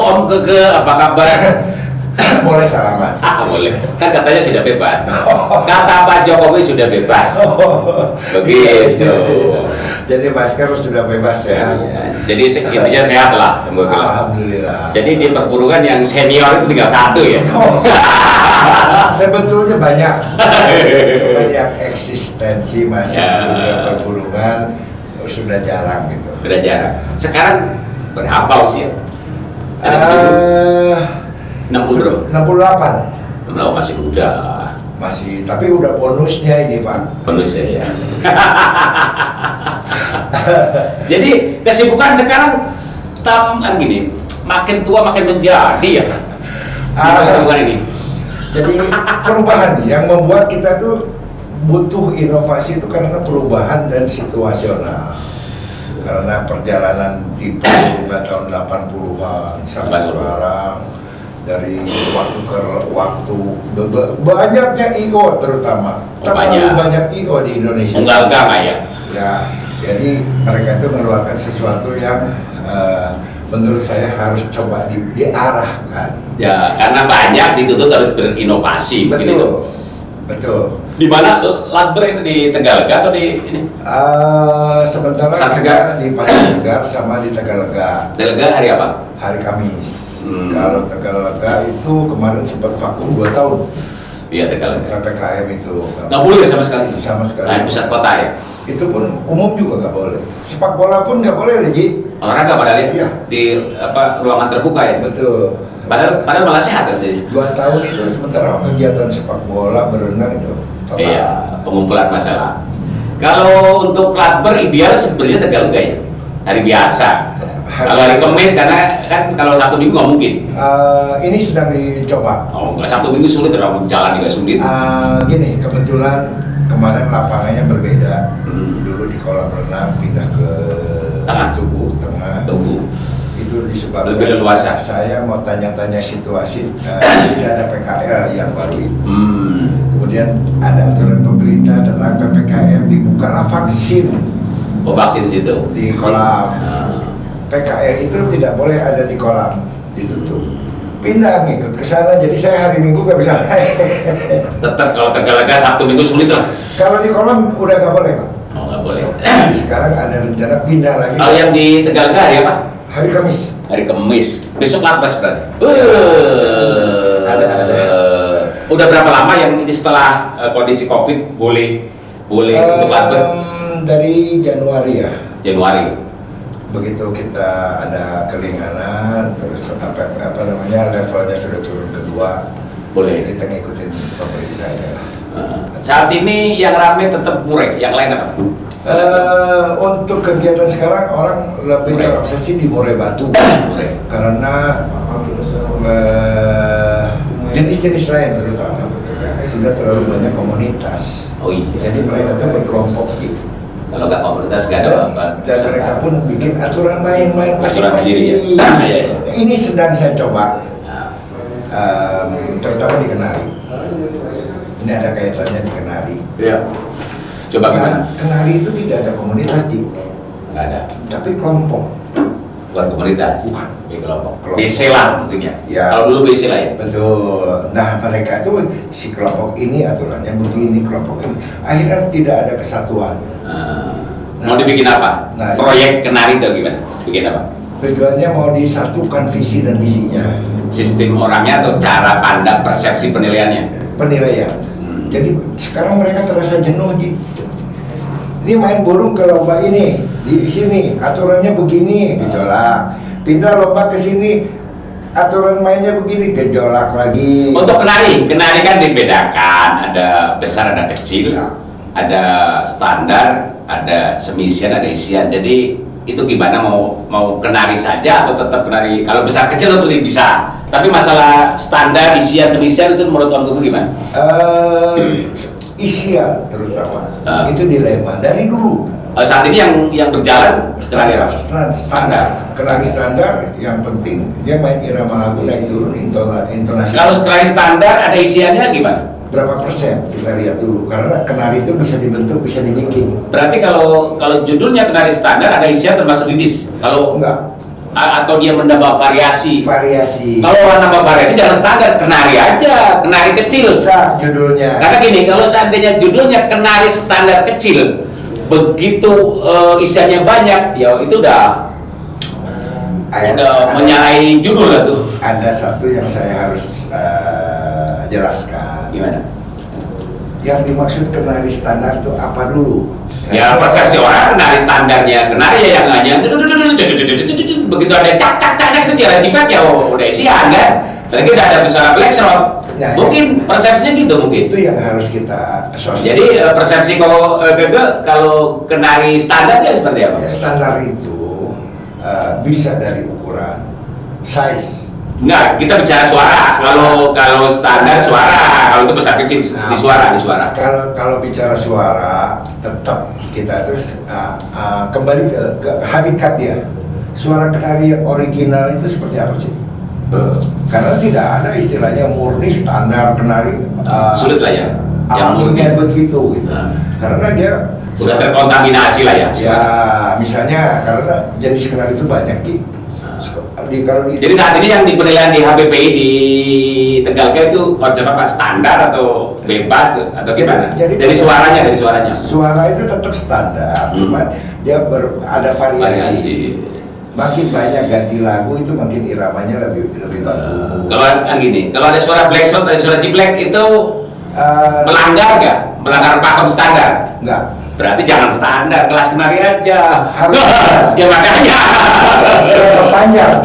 Om Keke, apa kabar? Boleh salaman? Boleh. Kan katanya sudah bebas. Kata Pak Jokowi sudah bebas. Begitu. Jadi masker sudah bebas ya? Iya. Jadi intinya sehat lah. Alhamdulillah. Jadi di perburuan yang senior itu tinggal satu ya? Sebetulnya banyak eksistensi masih di dunia perburungan sudah jarang gitu. Sudah jarang. Sekarang berapa usia? 60 bro? 68. Oh, masih muda. Masih, tapi udah bonusnya ini Pak. Bonusnya ya. Jadi kesibukan sekarang kan gini, makin tua makin menjadi ya. Kesibukan ini. Jadi perubahan yang membuat kita tuh butuh inovasi itu karena perubahan dan situasional. Karena perjalanan di perburungan tahun 80-an sampai sekarang, dari waktu ke waktu banyaknya IO terutama. Banyak IO di Indonesia. Enggak ya? Ya, jadi mereka itu mengeluarkan sesuatu yang menurut saya harus coba diarahkan. Ya, karena banyak dituntut harus berinovasi. Betul, betul. Di mana Ladber itu di Tegalega atau di ini? Sementara kita di Pasar Segar sama di Tegalega. Tegalega hari apa? Hari Kamis. Kalau Tegalega itu kemarin sempat vakum 2 tahun. Iya, Tegalega. PPKM itu. Nggak boleh sama sekali. Sama sekali. Nah, pusat kota ya? Itu pun umum juga nggak boleh. Sepak bola pun nggak boleh, Ji. Olahraga padahal ya? Iya. Di ruangan terbuka ya? Betul. Padahal malah sehat kan sih. 2 tahun itu sementara kegiatan sepak bola, berenang itu total. Iya, pengumpulan masalah. Kalau untuk Ladber ideal sebenarnya Tegalega ya? Hari biasa. Kalau hari Kamis karena kan kalau Sabtu Minggu nggak mungkin. Ini sedang dicoba. Oh, nggak, Sabtu Minggu sulit, orang jalan juga sulit. Gini, kebetulan kemarin lapangannya berbeda. Dulu di kolam renang pindah ke Tugu Tengah. Itu disebabkan lebih leluasa. Saya mau tanya-tanya situasi, tidak ada PKL yang baru itu. Kemudian ada aturan pemerintah tentang PPKM, dibukalah vaksin. Oh, vaksin di situ? Di kolam. PKL itu tidak boleh ada di kolam, ditutup. Pindah ngikut ke sana, jadi saya hari Minggu nggak bisa. Tetap kalau Tegalega Sabtu Minggu sulit lah. Kalau di kolam udah nggak boleh Pak. Oh, nggak boleh. Sekarang ada rencana pindah lagi. Kalau yang di Tegalega hari apa? Hari Kamis. Hari Kamis. Besok Latras berarti. Ada. Udah berapa lama yang ini setelah kondisi COVID boleh untuk Latras? Dari Januari ya. Januari. Begitu kita ada kelinganan, terus apa namanya levelnya sudah turun ke 2, boleh kita ngikutin pemerintah ya. Saat ini yang ramai tetap Murek, yang lain apa? Untuk kegiatan sekarang orang lebih terobsesi di Murai Batu karena jenis-jenis lain terutama sudah terlalu banyak komunitas. Oh iya. Jadi mereka tuh berkelompok gitu. Kalau nggak komunitas nggak ada apa. Dan mereka pun bikin aturan main-main masing-masing. Ya. Ini sedang saya coba, terutama di Kenari. Ini ada kaitannya di Kenari. Iya. Coba gimana? Kenari itu tidak ada komunitas, Ji. Nggak ada. Tapi kelompok. Bukan komunitas. Bukan. Ya, kelompok. BC lah mungkin ya. Kalau dulu BC lah ya. Betul. Nah mereka itu si kelompok ini aturannya begini, kelompok ini. Akhirnya tidak ada kesatuan. Mau dibikin apa? Proyek Kenari itu gimana? Bikin apa? Tujuannya mau disatukan visi dan misinya. Sistem orangnya atau cara pandang persepsi penilaiannya? Penilaian. Jadi sekarang mereka terasa jenuh, Ji. Ini main burung ke lomba ini, di sini aturannya begini, gejolak. Pindah lomba ke sini, aturan mainnya begini, gejolak lagi. Untuk Kenari kan dibedakan, ada besar, ada kecil, ada standar, ada semisian, ada isian. Jadi itu gimana mau Kenari saja atau tetap Kenari? Kalau besar kecil itu bisa. Tapi masalah standar, isian, semisian itu menurut Om Tugu gimana? Isian terutama itu dilema dari dulu. Saat ini yang berjalan standar. Kenari standar yang penting dia main irama lagu naik turun intonasi. Kalau Kenari standar ada isiannya gimana? Berapa persen kita lihat dulu karena Kenari itu bisa dibentuk, bisa dibikin. Berarti kalau judulnya Kenari standar ada isian termasuk didis. Kalau enggak atau dia menambah variasi. Kalau orang nambah variasi jangan standar, kenari aja, kenari kecil. Bisa judulnya. Karena gini, kalau seandainya judulnya kenari standar kecil, begitu isiannya banyak, ya itu udah menyalahi judul lah tuh. Ada satu yang saya harus jelaskan. Gimana? Yang dimaksud kenari standar itu apa dulu? Ya persepsi orang kenari standarnya, kenari ya yang hanya begitu ada cak itu jalan cipat ya udah isian kan. Tapi udah ada suara black shot. Nah, mungkin persepsinya gitu mungkin. Itu yang harus kita sosialisasi. Jadi persepsi kalau kenari standar ya seperti apa? Ya, standar itu bisa dari ukuran, size. Enggak, kita bicara suara. Kalau standar suara, kalau itu besar kecil di suara. Kalau bicara suara, tetap kita terus kembali ke habitat ya. Suara kenari yang original itu seperti apa sih? Karena tidak ada istilahnya murni standar kenari. Sulit lah ya. Alaminya begitu gitu. Karena dia sudah terkontaminasi lah ya. Ya, misalnya karena jenis kenari itu banyak Jadi saat ini yang di penilaian di HBPI di Tegalga itu konsep apa? Standar atau bebas atau gimana? Dari suaranya. Suara itu tetap standar, cuman dia ada variasi. Makin banyak ganti lagu itu makin iramanya lebih bagus. Kalau kan gini, kalau ada suara black shot, ada suara ciblek itu melanggar nggak? Melanggar pakem standar? Enggak. Berarti jangan standar, kelas kenari aja. Harus. Ya makanya. Panjang.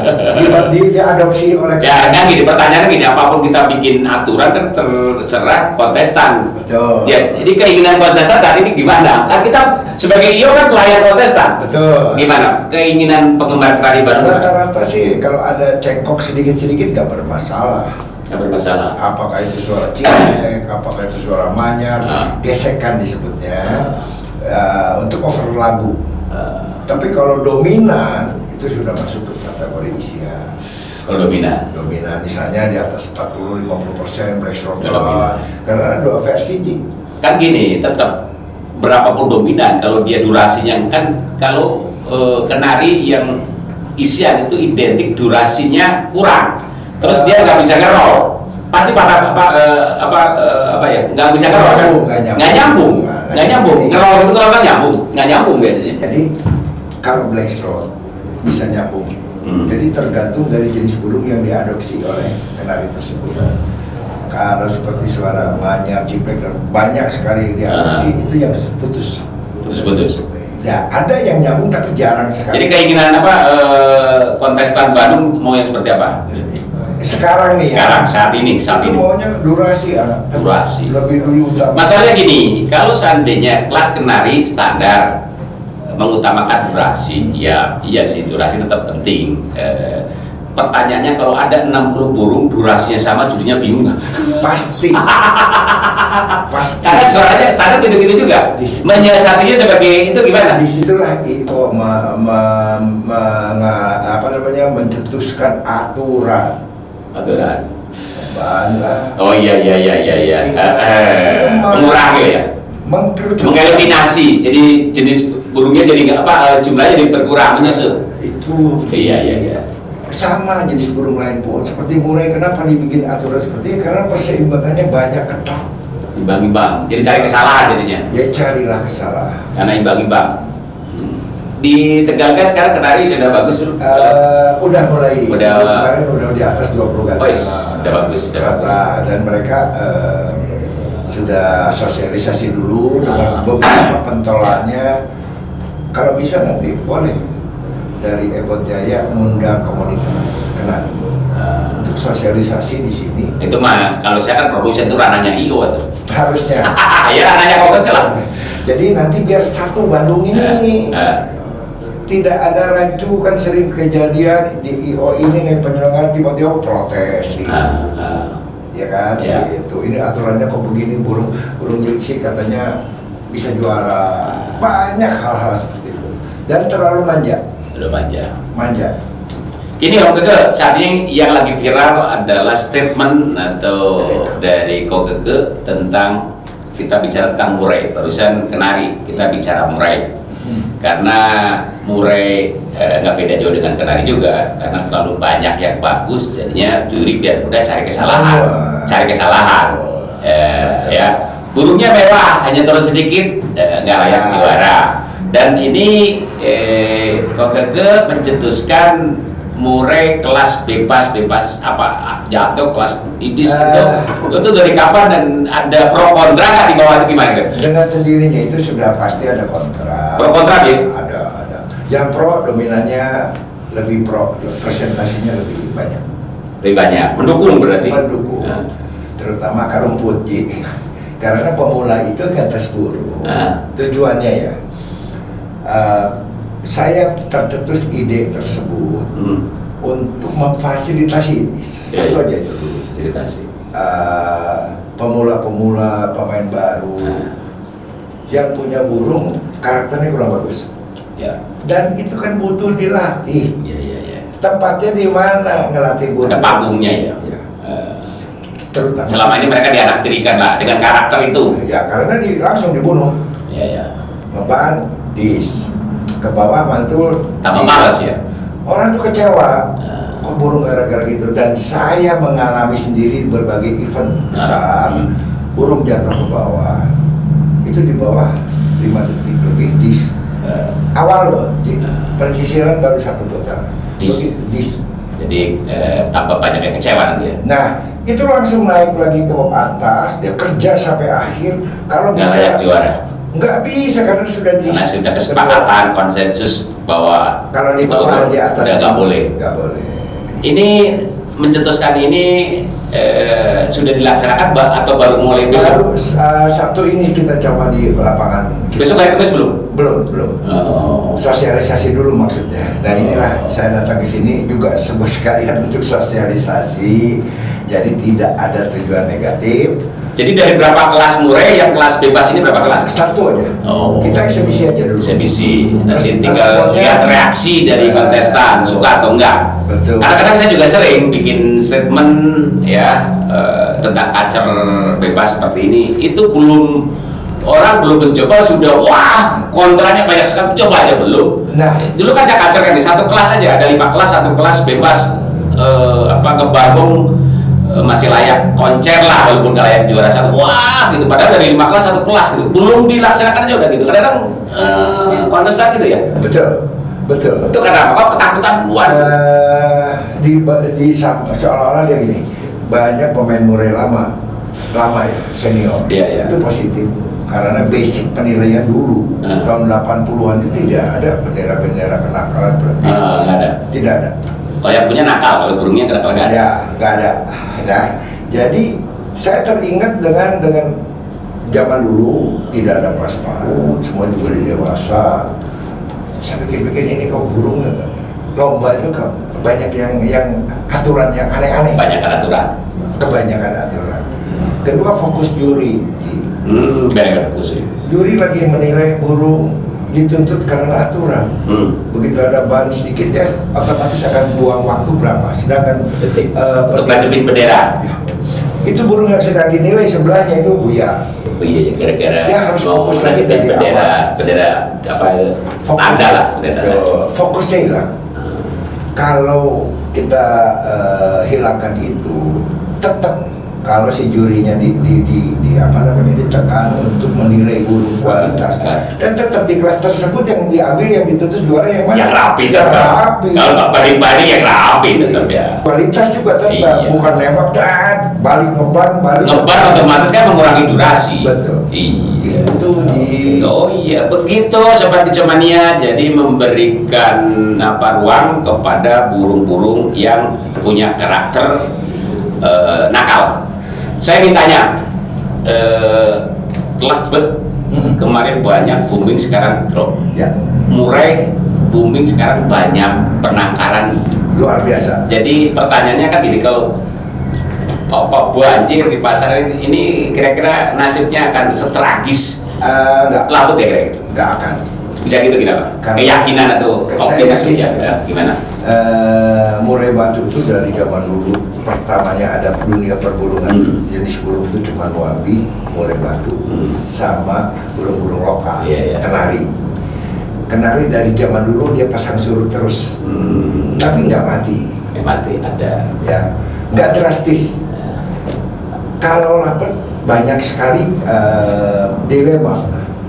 Diadopsi oleh. Ya kan gini, pertanyaannya gini, apapun kita bikin aturan kan terserah kontestan. Betul. Ya, jadi keinginan kontestan saat ini gimana? Kan kita sebagai IO kan pelayan kontestan. Betul. Gimana? Keinginan penggemar kenari Bandung? Rata-rata sih kalau ada cengkok sedikit-sedikit nggak bermasalah. Nggak bermasalah. Apakah itu suara cilik, apakah itu suara manyar, gesekan disebutnya. Untuk over lagu. Tapi kalau dominan itu sudah masuk ke kategori isian. Kalau dominan Misalnya di atas 40-50% black throttle. Karena ada dua versi Ji. Kan gini, tetap berapapun dominan kalau dia durasinya kan kalau kenari yang isian itu identik durasinya kurang. Terus dia nggak bisa ngerol. Pasti nggak bisa ngerol kan? Nggak nyambung. Ngerol itu kalau kan nggak nyambung biasanya. Jadi kalau black throat bisa nyambung. Jadi tergantung dari jenis burung yang diadopsi oleh kenari tersebut. Kalau seperti suara manyar, ciplek dan banyak sekali diadopsi itu yang putus. Ya ada yang nyambung tapi jarang sekali. Jadi keinginan kontestan Bandung mau yang seperti apa? Sekarang saat ini maunya durasi lebih dulu utama. Masalahnya gini, kalau seandainya kelas kenari standar mengutamakan durasi, ya iya sih durasi tetap penting. Pertanyaannya kalau ada 60 burung durasinya sama jadinya bingung nggak? Pasti. Karena suaranya standar gitu-gitu juga. Menyiasatinya sebagai itu gimana? Disitulah IO mencetuskan aturan. Oh iya. Mengurangi ya. Mengeliminasi. Jadi jenis burungnya jadi jumlahnya jadi berkurang, menyusut. Itu. Iya. Sama jenis burung lain pun seperti murai, kenapa dibikin aturan seperti ini? Karena perseimbangannya banyak ketat. Imbang-imbang. Jadi cari kesalahan jadinya. Ya carilah kesalahan. Karena imbang-imbang. Di Tegalga sekarang kenari sudah bagus belum? Udah mulai. Kemarin udah di atas 20 ganda. Sudah bagus. Dan mereka sudah sosialisasi dulu dengan beberapa pentolannya. Kalau bisa nanti boleh dari Ebot Jaya mengundang komunitas kenari untuk sosialisasi di sini. Itu mah kalau saya kan produsen itu ranahnya IO tuh. Harusnya. Ya ranahnya kok lah. Jadi nanti biar satu Bandung ini tidak ada rancu, kan sering kejadian di IO ini nih penyelenggara tiba-tiba protes ya kan itu ini aturannya kok begini, burung jeliksi katanya bisa juara, banyak hal-hal seperti itu dan terlalu manja. Ini Om Keke, saat ini yang lagi viral adalah statement atau dari Ko Keke tentang kita bicara tentang murai, barusan kenari kita bicara murai. Karena murai nggak beda jauh dengan kenari juga, karena terlalu banyak yang bagus, jadinya juri biar mudah cari kesalahan. Ya, burungnya mewah, hanya turun sedikit, nggak layak juara. Dan ini Kokeke mencetuskan murai kelas bebas apa jatuh kelas idis itu dari kapan dan ada pro kontra nggak di bawah itu gimana kan? Dengan sendirinya itu sudah pasti ada kontra. Pro kontra ya? Ada. Yang pro dominannya lebih pro, presentasinya lebih banyak. Lebih banyak, mendukung berarti? Mendukung, terutama karung putih. Karena pemula itu ke atas burung. Tujuannya ya, saya tercetus ide tersebut untuk memfasilitasi ini. Satu aja itu dulu. Fasilitasi. Pemula-pemula, pemain baru yang punya burung karakternya kurang bagus. Ya. Dan itu kan butuh dilatih. Ya. Tempatnya di mana ngelatih burung? Ada panggungnya ya. Terutama. Selama ini mereka dianaktirikan lah dengan karakter itu. Ya karena langsung dibunuh. Ya. Ngeban, ke bawah mantul. Tambah malas ya. Orang tuh kecewa. Kok burung gara-gara gitu. Dan saya mengalami sendiri di berbagai event besar. Burung jatuh ke bawah. Itu di bawah 5 detik lebih dis. Awal loh, penyisiran baru 1 putaran. Dis. Jadi tambah banyak yang kecewa nanti ya. Nah, itu langsung naik lagi ke atas. Dia kerja sampai akhir. Kalau Nggak layak juara. Nggak bisa karena sudah Karena sudah kesepakatan konsensus bahwa kalau di bawah di atas nggak boleh. Nggak boleh. Ini mencetuskan ini sudah dilaksanakan atau baru mulai besok? Sabtu ini kita coba di lapangan. Besok hari Kamis belum? Belum. Sosialisasi dulu maksudnya. Nah inilah saya datang ke sini juga sekalian untuk sosialisasi. Jadi tidak ada tujuan negatif. Jadi dari berapa kelas murai yang kelas bebas ini berapa kelas? 1 aja. Kita eksebisi aja dulu. Eksebisi. Nanti tinggal lihat reaksi dari kontestan suka atau enggak. Betul. Kadang-kadang saya juga sering bikin statement ya tentang kacer bebas seperti ini. Itu orang belum mencoba sudah wah kontranya banyak sekali, coba aja belum. Nah, dulu kan saya kacer kan di 1 kelas aja ada 5 kelas, 1 kelas bebas ngebangun masih layak koncer lah walaupun gak layak juara 1. Wah gitu, padahal dari 5 kelas 1 kelas gitu belum dilaksanakan aja udah gitu. Kadang-kadang kontestan gitu ya. Betul. Itu karena apa? Ketakutan duluan. Seolah-olah dia gini, banyak pemain murai lama ya, senior. Iya. Itu positif. Karena basic penilaian dulu tahun 80-an itu tidak ada bendera-bendera kenakalan. Nggak ada. Tidak ada. Kalau yang punya nakal, kalau burungnya kenapa nggak ada? Ya, nggak ada. Ya. Jadi saya teringat dengan zaman dulu tidak ada kelas PAUD, semua juga di dewasa. Saya pikir-pikir ini kok burung lomba itu banyak yang aturan yang aneh-aneh. Kebanyakan aturan. Kedua fokus juri. Gimana fokus juri? Juri lagi menilai burung dituntut karena aturan. Begitu ada ban sedikit ya otomatis akan buang waktu berapa. Sedangkan untuk ngacepin bendera. Ya, itu burung yang sedang dinilai sebelahnya itu buyar. Oh iya, gara-gara dia harus fokus lagi dari bendera apa tanda lah, fokusnya hilang. Kalau kita hilangkan itu, tetap kalau si jurinya ditekan untuk menilai burung kualitas dan tetap di kelas tersebut yang diambil yang dituntut juara yang mana? Yang rapi tetap. Kalau nggak banding-banding yang rapi tetap ya. Kualitas juga tetap, bukan nembak dan balik ngeban otomatis kan mengurangi durasi. Betul. Iya. Itu Oh iya begitu Sobat Kicomania. Jadi memberikan ruang kepada burung-burung yang punya karakter nakal. Saya mintanya lovebird kemarin banyak booming, sekarang drop. Ya. Murai booming, sekarang banyak penangkaran luar biasa. Jadi pertanyaannya kan gini, kalau banjir di pasar ini kira-kira nasibnya akan setragis labut ya kira-kira? Nggak akan. Bisa gitu kenapa? Keyakinan atau optimis ya? Gimana? Murai batu itu dari zaman dulu pertamanya ada dunia perburungan jenis burung itu cuma wabi, murai batu sama burung-burung lokal, kenari. kenari dari zaman dulu dia pasang surut terus, tapi nggak mati. Nggak mati, ada. Ya, nggak drastis. Kalau lapar banyak sekali dilema.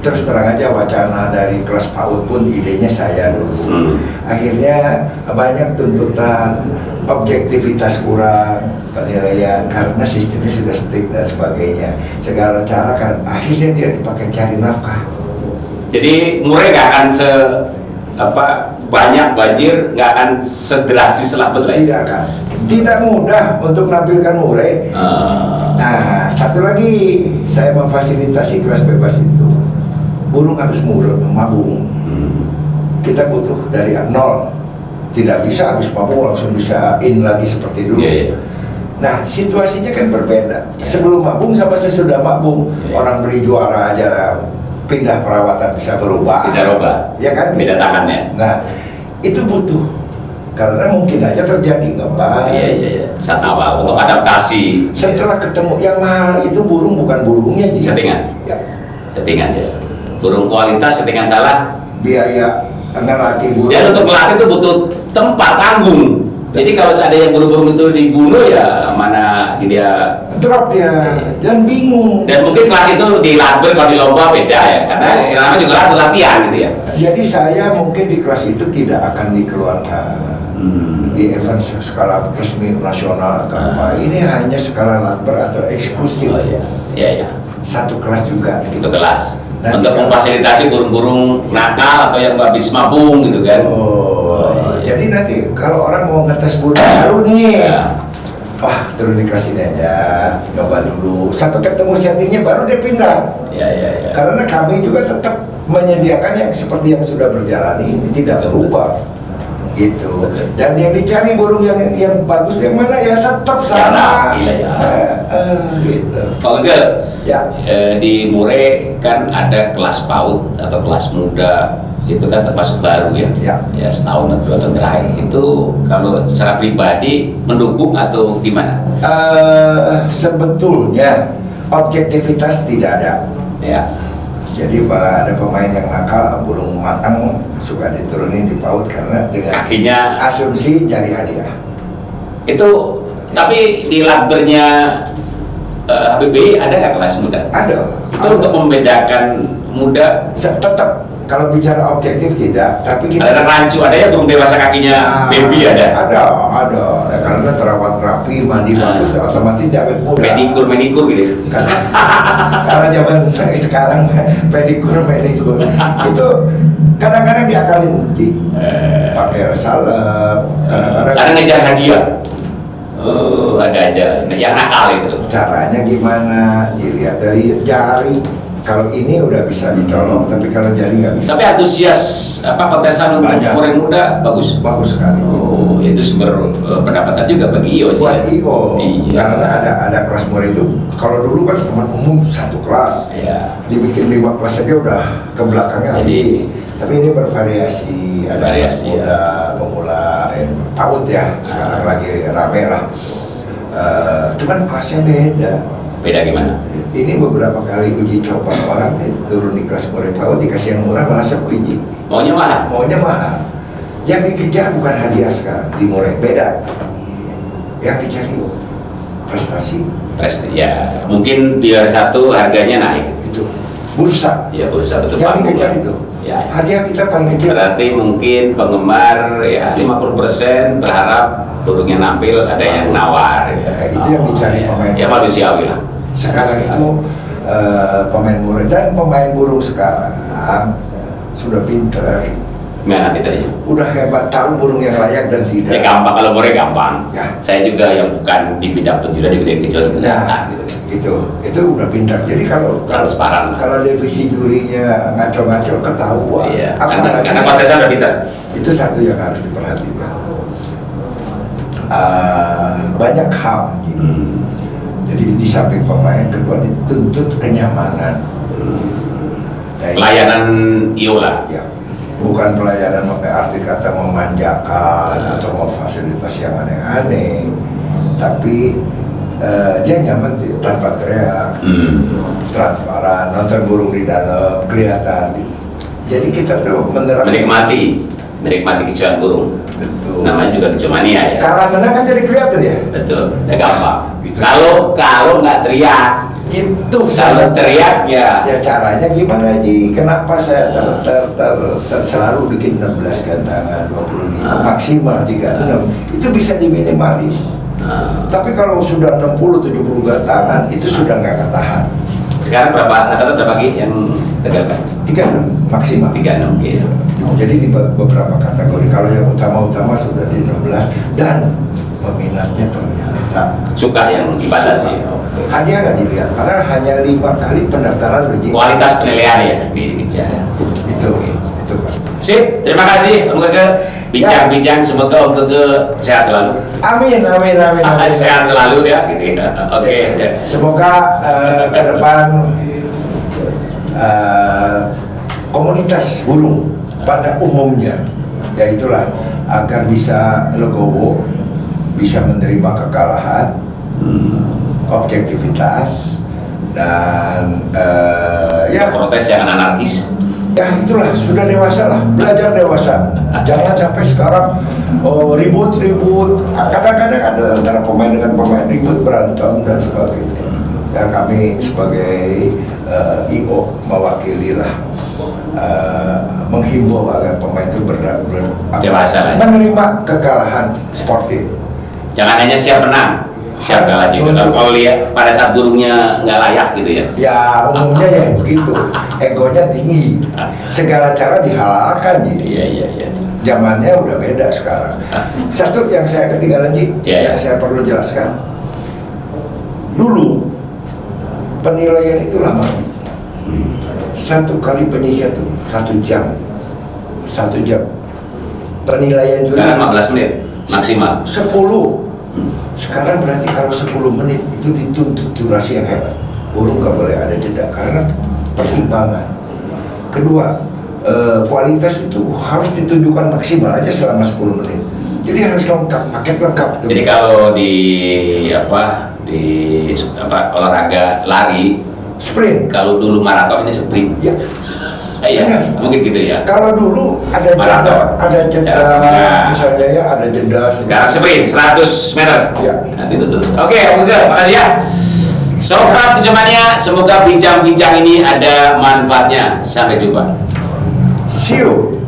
Terus terang aja wacana dari kelas PAUD pun idenya saya dulu. Akhirnya banyak tuntutan, objektivitas kurang, penilaian karena sistemnya sudah strict dan sebagainya. Segala cara kan akhirnya dia dipakai cari nafkah. Jadi murai nggak akan banyak banjir, nggak akan sedrastis Labet lagi. Tidak akan. Tidak mudah untuk menampilkan murai. Nah, satu lagi saya memfasilitasi kelas bebas itu. Burung habis mabung. Kita butuh dari nol. Tidak bisa habis mabung langsung bisa in lagi seperti dulu. Nah, situasinya kan berbeda. Sebelum mabung sama sesudah mabung, orang beli juara aja pindah perawatan bisa berubah. Bisa berubah. Ya kan? Beda tangannya. Nah, itu butuh. Karena mungkin aja terjadi ngebang. Iya. Satwa untuk adaptasi. Setelah ketemu yang mahal itu burung bukan burungnya, Settingan. Ya. Settingan ya. Burung kualitas, settingan salah. Biaya ngelatih burung. Dan untuk melatih itu butuh tempat panggung. Jadi kalau ada yang burung-burung itu dibunuh ya mana dia drop dia dan bingung. Dan mungkin kelas itu di Labet kalau di lomba beda ya, karena namanya juga latihan gitu ya. Jadi saya mungkin di kelas itu tidak akan dikeluarkan di event skala resmi nasional atau apa. Ini hanya skala Labet atau eksklusif. Oh iya. Satu kelas juga. Itu kelas. Nanti untuk kalau- memfasilitasi burung-burung nakal atau yang habis mabung gitu kan. Jadi nanti kalau orang mau ngetes burung baru nih, Ya. wah turun di kelas ini aja, coba dulu. Sampai ketemu settingnya baru dia pindah. Ya. Karena kami juga tetap menyediakan yang seperti yang sudah berjalan ini, tidak berubah. Gitu. Dan yang dicari burung yang bagus yang mana ya tetap sama. Gila ya. Gitu. Oke, Ya. di Murai kan ada kelas PAUD atau kelas muda, itu kan termasuk baru ya. Ya. Setahun atau 2 tahun terakhir. Itu kalau secara pribadi mendukung atau gimana? Sebetulnya objektivitas tidak ada. Ya. Jadi ada pemain yang nakal, burung matang suka diturunin di PAUD karena dengan Kakinya asumsi cari hadiah. itu, tapi di Labbernya HBBI ada nggak kelas muda? Ada. Itu untuk membedakan muda. Tetap kalau bicara objektif tidak, tapi kita Ada rancu, ada ya burung dewasa kakinya baby ada. Ada. Ya, karena terawat rapi, mandi bagus, otomatis diawet muda. Medikur gitu. Karena zaman sekarang pedikur itu kadang-kadang diakalin pakai salep, kadang-kadang Karena ngejar hadiah. Oh, ada aja yang nakal itu. caranya gimana dilihat dari jari. Kalau ini udah bisa dicolong, tapi kalau jari nggak bisa. Tapi antusias kontestan untuk Banyak. murid muda bagus. Bagus sekali. Oh, itu sumber pendapatan juga bagi IO sih. Buat IO, Iya. karena ada kelas murid itu. Kalau dulu kan teman umum satu kelas, Iya. dibikin 5 kelas aja udah ke belakangnya Jadi- habis. Tapi ini bervariasi, ada kelas Variasi, muda, pemula, PAUD ya, sekarang lagi rame lah. Cuman kelasnya beda. Beda gimana? Ini beberapa kali uji coba orang turun di kelas murid PAUD dikasih yang murah malah sepi. Ji. Maunya mahal. Maunya mahal. Yang dikejar bukan hadiah sekarang di murid, beda. Yang dicari prestasi Ya, mungkin biar satu harganya naik. itu bursa. Ya bursa betul. Yang Pak. dikejar itu. Ya. Hadiah kita paling kecil. Berarti mungkin penggemar ya 50% berharap burungnya nampil, ada yang nawar ya. Itu yang dicari ya. pemain. Ya manusiawi lah. Sekarang itu pemain murid dan pemain burung sekarang sudah pinter, Gimana pinternya? udah hebat, tahu burung yang layak dan tidak. Ya gampang, kalau murid gampang. Ya. Saya juga yang bukan di bidang penjualan juga kejual Nah, itu udah pintar. Jadi kalau Transparan lah. kalau divisi jurinya ngaco-ngaco ketahuan. Iya, Apalagi karena kontestan udah pintar. itu satu yang harus diperhatikan. Banyak hal. Gitu. Jadi di samping pemain, kedua dituntut kenyamanan. Nah, ini- Pelayanan IO lah. Ya, bukan pelayanan arti kata memanjakan atau memfasilitas yang aneh-aneh, tapi dia nyaman tanpa teriak, transparan, nonton burung di dalam kelihatan. Jadi kita tuh menikmati kicauan burung. Betul. Namanya juga kicau mania ya. Kalah menang kan jadi kelihatan ya. Betul, udah gampang. Itu. Kalau nggak teriak, Itu kalau teriak ya. Ya caranya gimana Ji? Kenapa saya selalu bikin 16 gantangan, 25 maksimal 36 itu bisa diminimalis. Tapi kalau sudah 60-70 gantangan itu sudah nggak ketahan. Sekarang rata-rata berapa Ki yang tegalkan? 36 maksimal. 36 gitu. Jadi di beberapa kategori, kalau yang utama-utama sudah di 16 dan peminatnya ternyata Suka yang dibatasi. hanya nggak dilihat, padahal hanya 5 kali pendaftaran uji. Kualitas penilaian ya di Kejaksaan. Itu Pak. Sip, terima kasih Om Keke. Bincang-bincang, semoga Om Keke sehat selalu. Amin. Sehat selalu ya, gitu ya. Oke. Ya. Semoga ke depan komunitas burung pada umumnya, ya itulah agar bisa legowo, bisa menerima kekalahan, objektivitas, dan ya Protes jangan anarkis. ya itulah sudah dewasa lah, belajar dewasa. Jangan sampai sekarang ribut. Kadang-kadang ada antara pemain dengan pemain ribut, berantem dan sebagainya. Ya kami sebagai IO mewakili lah, menghimbau agar pemain itu Dewasa lah ya. menerima kekalahan sportif. Jangan hanya siap menang, siap kalah juga. Kalau lihat pada saat burungnya nggak layak gitu ya. Ya umumnya ya begitu, egonya tinggi, segala cara dihalalkan Ji. Iya. Zamannya udah beda sekarang. Satu yang saya ketinggalan Ji, Iya. yang saya perlu jelaskan. Dulu penilaian itu lama. Satu kali penyisian itu 1 jam. Penilaian itu Sekarang 15 menit maksimal. 10. Sekarang berarti kalau 10 menit itu dituntut durasi yang hebat. Burung nggak boleh ada jeda karena pertimbangan. Kedua, kualitas itu harus ditunjukkan maksimal aja selama 10 menit. Jadi harus lengkap, paket lengkap tuh. Jadi kalau di olahraga lari, sprint. kalau dulu maraton ini sprint. Ya. Iya, Benar. mungkin gitu ya. Kalau dulu ada Maraton. jeda, Nah. misalnya ya ada jeda. Sekarang sprint 100 meter. Ya. Nanti tutup. Oke, Om Keke, makasih ya. Sobat Kicauannya, semoga bincang-bincang ini ada manfaatnya. Sampai jumpa. See you.